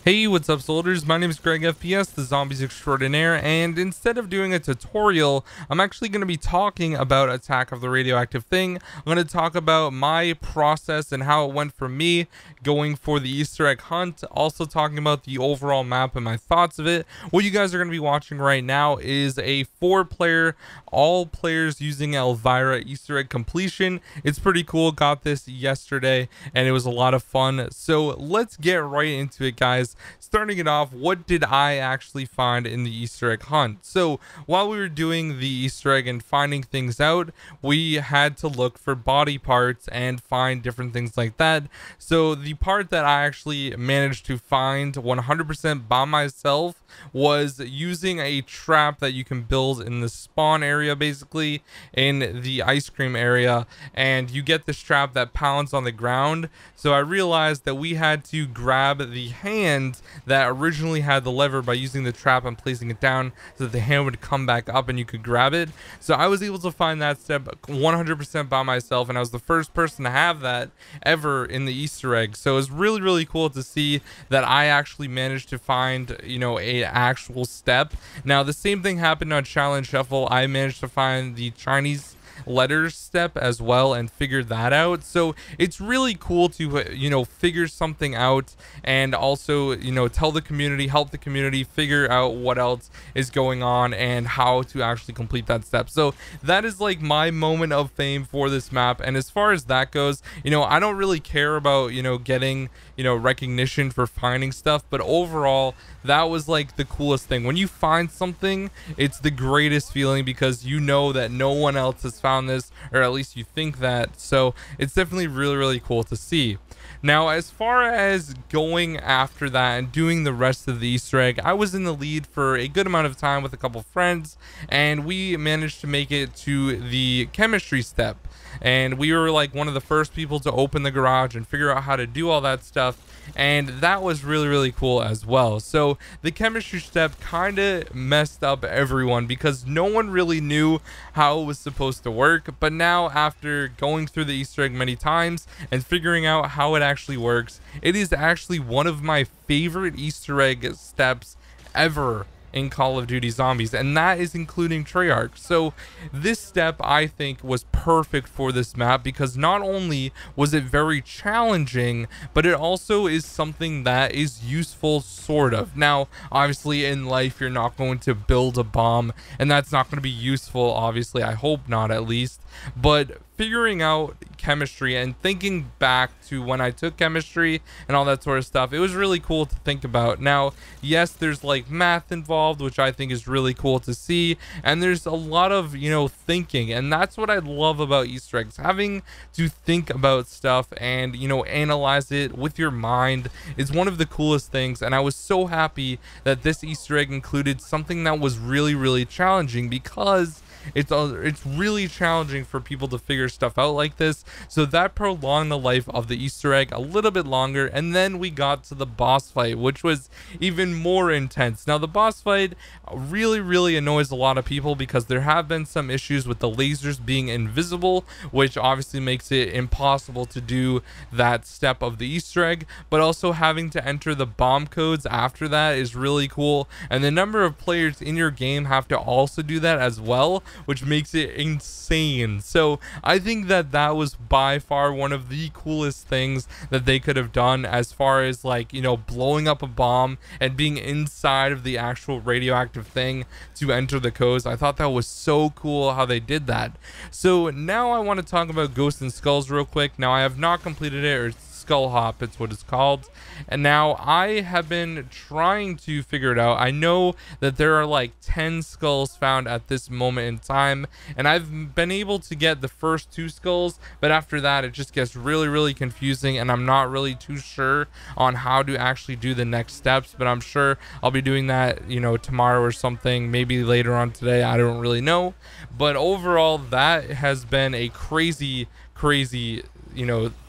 Hey, what's up soldiers? My name is GregFPS, the Zombies Extraordinaire, and instead of doing a tutorial, I'm actually going to be talking about Attack of the Radioactive thing. I'm going to talk about my process and how it went for me going for the Easter egg hunt, also talking about the overall map and my thoughts of it. What you guys are going to be watching right now is a 4-player, all players using Elvira Easter egg completion. It's pretty cool, got this yesterday, and it was a lot of fun. So let's get right into it, guys. Starting it off, what did I actually find in the Easter egg hunt? So while we were doing the Easter egg and finding things out, we had to look for body parts and find different things like that. So the part that I actually managed to find 100% by myself was using a trap that you can build in the spawn area, basically in the ice cream area, and you get this trap that pounds on the ground. So I realized that we had to grab the hand that originally had the lever by using the trap and placing it down so that the hand would come back up and you could grab it. So I was able to find that step 100% by myself, and I was the first person to have that ever in the Easter egg. So it was really cool to see that I actually managed to find, you know, a actual step. Now the same thing happened on Challenge Shuffle. I managed to find the Chinese letters step as well and figured that out. So it's really cool to you know, figure something out and also, you know, tell the community, help the community figure out what else is going on and how to actually complete that step. So that is like my moment of fame for this map. And as far as that goes, you know, I don't really care about, you know, getting, you know, recognition for finding stuff, but overall that was like the coolest thing. When you find something, it's the greatest feeling because you know that no one else has found this, or at least you think that. So it's definitely really cool to see. Now, as far as going after that and doing the rest of the Easter egg, I was in the lead for a good amount of time with a couple friends, and we managed to make it to the chemistry step. And we were like one of the first people to open the garage and figure out how to do all that stuff, and that was really cool as well. So the chemistry step kind of messed up everyone because no one really knew how it was supposed to work. But now, after going through the Easter egg many times and figuring out how it actually works, it is actually one of my favorite Easter egg steps ever in Call of Duty Zombies, and that is including Treyarch. So this step, I think, was perfect for this map because not only was it very challenging, but it also is something that is useful, sort of. Now, obviously in life you're not going to build a bomb, and that's not going to be useful, obviously. I hope not, at least. But figuring out chemistry and thinking back to when I took chemistry and all that sort of stuff, it was really cool to think about. Now, yes, there's like math involved, which I think is really cool to see, and there's a lot of, you know, thinking, and that's what I love about Easter eggs. Having to think about stuff and, you know, analyze it with your mind is one of the coolest things. And I was so happy that this Easter egg included something that was really challenging, because it's really challenging for people to figure stuff out like this. So that prolonged the life of the Easter egg a little bit longer, and then we got to the boss fight, which was even more intense. Now the boss fight really annoys a lot of people because there have been some issues with the lasers being invisible, which obviously makes it impossible to do that step of the Easter egg. But also having to enter the bomb codes after that is really cool, and the number of players in your game have to also do that as well, which makes it insane. So I think that that was by far one of the coolest things that they could have done, as far as, like, you know, blowing up a bomb and being inside of the actual radioactive thing to enter the codes. I thought that was so cool how they did that. So now I want to talk about Ghosts and Skulls real quick. Now I have not completed it, or Skull Hop, it's what it's called, and now I have been trying to figure it out. I know that there are like 10 skulls found at this moment in time, and I've been able to get the first 2 skulls, but after that it just gets really confusing, and I'm not really too sure on how to actually do the next steps. But I'm sure I'll be doing that, you know, tomorrow or something, maybe later on today, I don't really know. But overall, that has been a crazy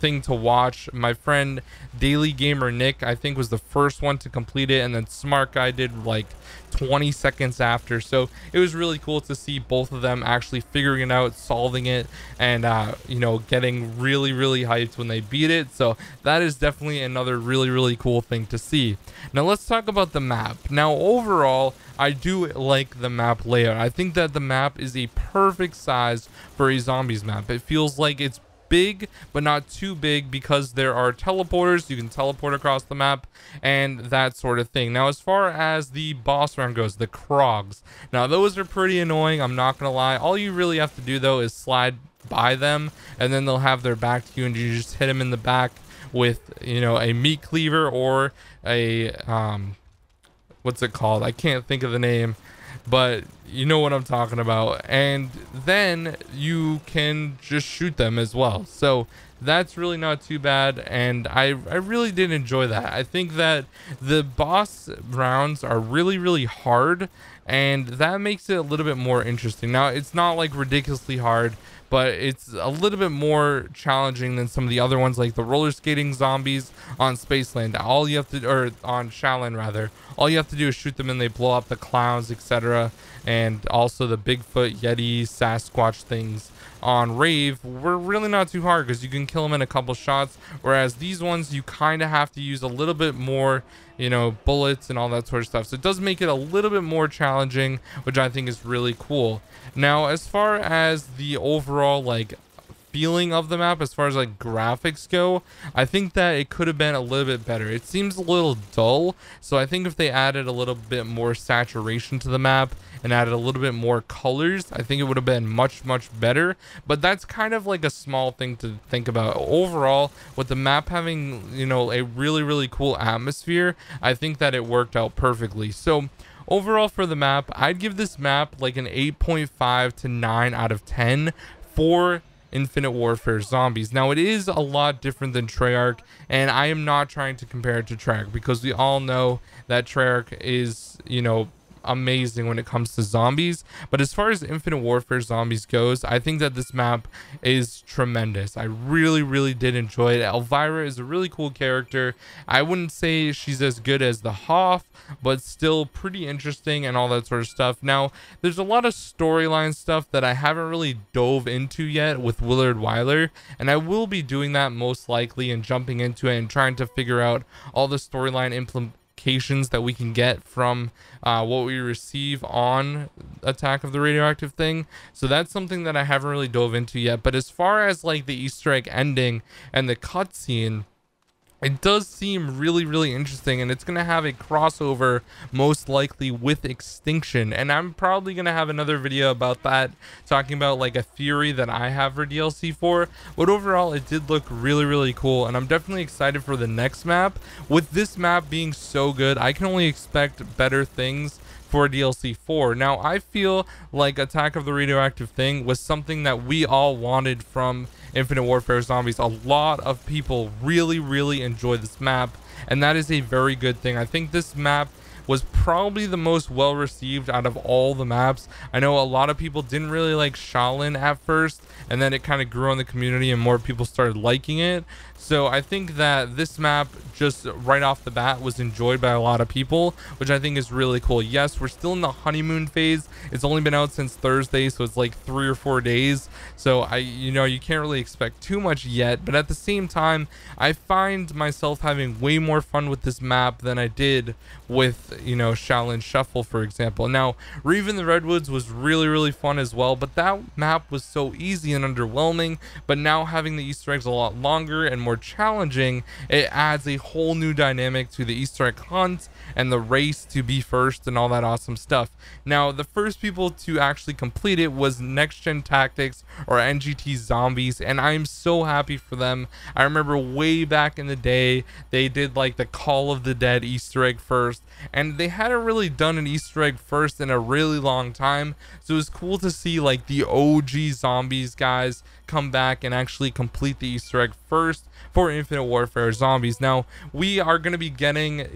thing to watch. My friend Daily Gamer Nick, I think, was the first one to complete it, and then Smart Guy did like 20 seconds after. So it was really cool to see both of them actually figuring it out, solving it, and getting really hyped when they beat it. So that is definitely another really cool thing to see. Now let's talk about the map. Now overall, I do like the map layout. I think that the map is a perfect size for a zombies map. It feels like it's big but not too big because there are teleporters. You can teleport across the map and that sort of thing. Now as far as the boss round goes, the Krogs, now those are pretty annoying, I'm not gonna lie. All you really have to do though is slide by them, and then they'll have their back to you, and you just hit them in the back with a meat cleaver or a what's it called, I can't think of the name, but you know what I'm talking about. And then you can just shoot them as well. So that's really not too bad, and I really did enjoy that. I think that the boss rounds are really hard, and that makes it a little bit more interesting. Now it's not like ridiculously hard, but it's a little bit more challenging than some of the other ones, like the roller skating zombies on Spaceland. All you have to, or on Shaolin rather, all you have to do is shoot them and they blow up the clowns, etc. And also the Bigfoot, Yeti, Sasquatch things on Rave were really not too hard because you can kill them in a couple shots, whereas these ones you kind of have to use a little bit more bullets and all that sort of stuff. So it does make it a little bit more challenging, which I think is really cool. Now as far as the overall like feeling of the map, as far as like graphics go, I think that it could have been a little bit better. It seems a little dull, so I think if they added a little bit more saturation to the map and added a little bit more colors, I think it would have been much better. But that's kind of like a small thing to think about. Overall, with the map having a really cool atmosphere, I think that it worked out perfectly. So overall for the map, I'd give this map like an 8.5 to 9 out of 10 for Infinite Warfare Zombies. Now it is a lot different than Treyarch, and I am not trying to compare it to Treyarch because we all know that Treyarch is amazing when it comes to zombies. But as far as Infinite Warfare Zombies goes, I think that this map is tremendous. I really did enjoy it. Elvira is a really cool character. I wouldn't say she's as good as the Hoff, but still pretty interesting and all that sort of stuff. Now there's a lot of storyline stuff that I haven't really dove into yet with Willard Wyler, and I will be doing that most likely and jumping into it and trying to figure out all the storyline implications that we can get from what we receive on Attack of the Radioactive thing. So that's something that I haven't really dove into yet. But as far as like the Easter egg ending and the cutscene, it does seem really interesting, and it's going to have a crossover most likely with Extinction, and I'm probably going to have another video about that, talking about like a theory that I have for DLC 4. But overall it did look really cool, and I'm definitely excited for the next map. With this map being so good, I can only expect better things for DLC 4. Now I feel like Attack of the Radioactive thing was something that we all wanted from Infinite Warfare Zombies. A lot of people really enjoy this map, and that is a very good thing. I think this map was probably the most well received out of all the maps. I know a lot of people didn't really like Shaolin at first, and then it kind of grew in the community and more people started liking it. So I think that this map just right off the bat was enjoyed by a lot of people, which I think is really cool. Yes, we're still in the honeymoon phase. It's only been out since Thursday, so it's like 3 or 4 days. So you can't really expect too much yet, but at the same time, I find myself having way more fun with this map than I did with Shaolin Shuffle, for example. Now Reeve in the Redwoods was really fun as well, but that map was so easy and underwhelming. But now having the Easter eggs a lot longer and more challenging, it adds a whole new dynamic to the Easter egg hunt and the race to be first and all that awesome stuff. Now the first people to actually complete it was Next Gen Tactics, or NGT Zombies, and I'm so happy for them. I remember way back in the day they did like the Call of the Dead Easter egg first, and they hadn't really done an Easter egg first in a really long time. So it was cool to see like the OG Zombies guys come back and actually complete the Easter egg first for Infinite Warfare Zombies. Now we are going to be getting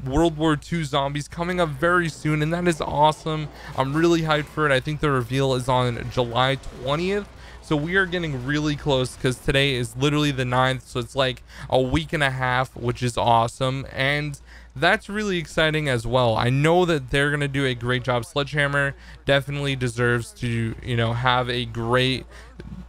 World War II Zombies coming up very soon, and that is awesome. I'm really hyped for it. I think the reveal is on July 20th. So we are getting really close, because today is literally the 9th, so it's like a week and a half, which is awesome. And that's really exciting as well. I know that they're going to do a great job. Sledgehammer definitely deserves to, you know, have a great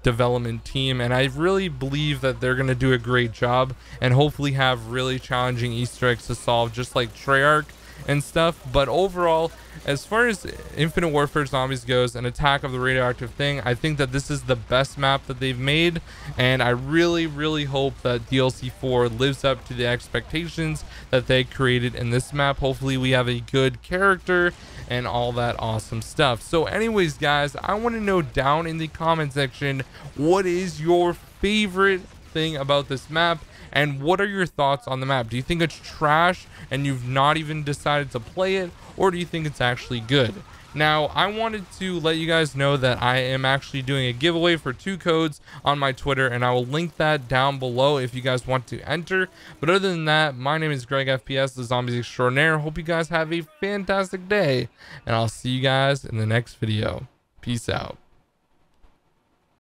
development team, and I really believe that they're going to do a great job and hopefully have really challenging Easter eggs to solve, just like Treyarch and stuff. But overall, as far as Infinite Warfare Zombies goes and Attack of the Radioactive thing, I think that this is the best map that they've made, and I really hope that DLC 4 lives up to the expectations that they created in this map. Hopefully we have a good character and all that awesome stuff. So anyways, guys, I want to know down in the comment section, what is your favorite thing about this map, and what are your thoughts on the map? Do you think it's trash and you've not even decided to play it, or do you think it's actually good? Now, I wanted to let you guys know that I am actually doing a giveaway for 2 codes on my Twitter, and I will link that down below if you guys want to enter. But other than that, my name is GregFPS, the Zombies Extraordinaire. Hope you guys have a fantastic day, and I'll see you guys in the next video. Peace out.